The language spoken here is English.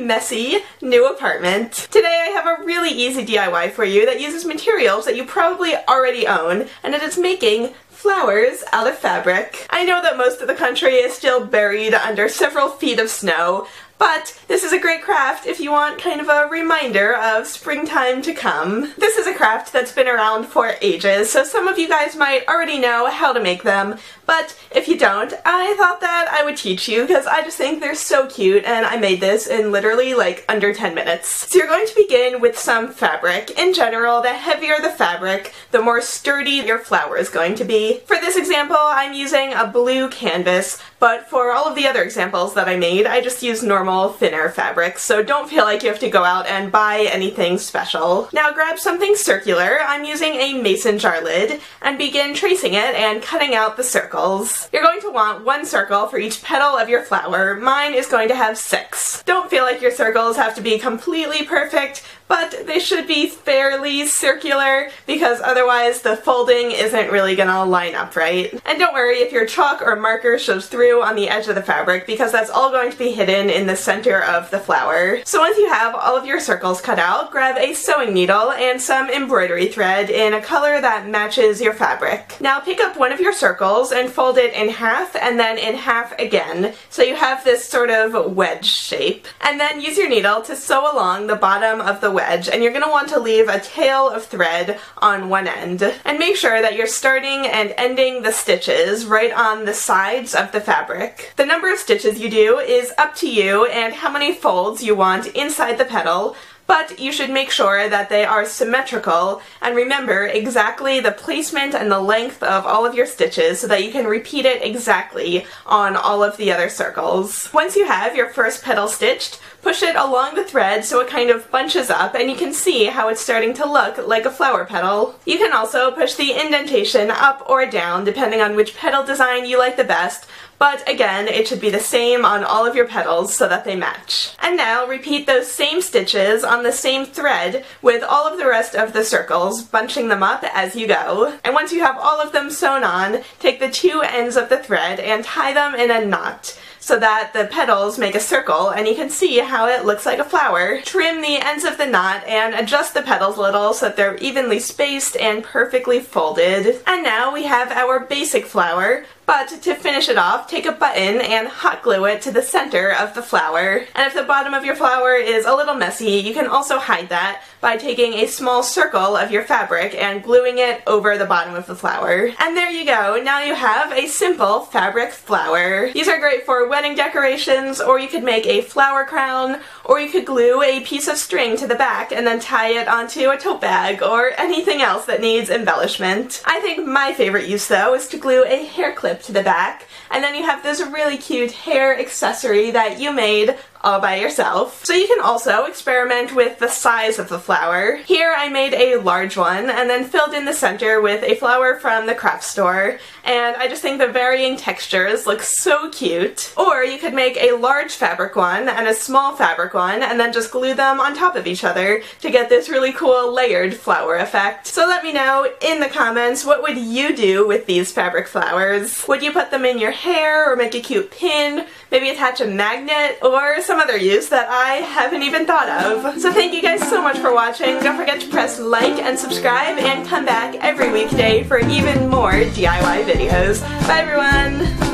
messy new apartment. Today I have a really easy DIY for you that uses materials that you probably already own, and it is making flowers out of fabric. I know that most of the country is still buried under several feet of snow, but this is a great craft if you want kind of a reminder of springtime to come. This is a craft that's been around for ages, so some of you guys might already know how to make them, but if you don't, I thought that I would teach you because I just think they're so cute, and I made this in literally like under 10 minutes. So you're going to begin with some fabric. In general, the heavier the fabric, the more sturdy your flower is going to be. For this example, I'm using a blue canvas, but for all of the other examples that I made, I just used normal, thinner fabrics, so don't feel like you have to go out and buy anything special. Now grab something circular. I'm using a mason jar lid, and begin tracing it and cutting out the circles. You're going to want one circle for each petal of your flower. Mine is going to have 6. Don't feel like your circles have to be completely perfect, but they should be fairly circular because otherwise the folding isn't really gonna line up right. And don't worry if your chalk or marker shows through on the edge of the fabric because that's all going to be hidden in the center of the flower. So once you have all of your circles cut out, grab a sewing needle and some embroidery thread in a color that matches your fabric. Now pick up one of your circles and fold it in half and then in half again, so you have this sort of wedge shape. And then use your needle to sew along the bottom of the wedge, and you're going to want to leave a tail of thread on one end. And make sure that you're starting and ending the stitches right on the sides of the fabric. The number of stitches you do is up to you and how many folds you want inside the petal, but you should make sure that they are symmetrical, and remember exactly the placement and the length of all of your stitches so that you can repeat it exactly on all of the other circles. Once you have your first petal stitched, push it along the thread so it kind of bunches up, and you can see how it's starting to look like a flower petal. You can also push the indentation up or down depending on which petal design you like the best, but again, it should be the same on all of your petals so that they match. And now repeat those same stitches on the same thread with all of the rest of the circles, bunching them up as you go. And once you have all of them sewn on, take the two ends of the thread and tie them in a knot so that the petals make a circle and you can see how it looks like a flower. Trim the ends of the knot and adjust the petals a little so that they're evenly spaced and perfectly folded. And now we have our basic flower, but to finish it off, take a button and hot glue it to the center of the flower. And if the bottom of your flower is a little messy, you can also hide that by taking a small circle of your fabric and gluing it over the bottom of the flower. And there you go, now you have a simple fabric flower. These are great for wedding decorations, or you could make a flower crown, or you could glue a piece of string to the back and then tie it onto a tote bag, or anything else that needs embellishment. I think my favorite use though is to glue a hair clip to the back, and then you have this really cute hair accessory that you made all by yourself. So you can also experiment with the size of the flower. Here I made a large one and then filled in the center with a flower from the craft store, and I just think the varying textures look so cute. Or you could make a large fabric one and a small fabric one and then just glue them on top of each other to get this really cool layered flower effect. So let me know in the comments, what would you do with these fabric flowers? Would you put them in your hair or make a cute pin? Maybe attach a magnet or some other use that I haven't even thought of. So thank you guys so much for watching. Don't forget to press like and subscribe and come back every weekday for even more DIY videos. Bye everyone!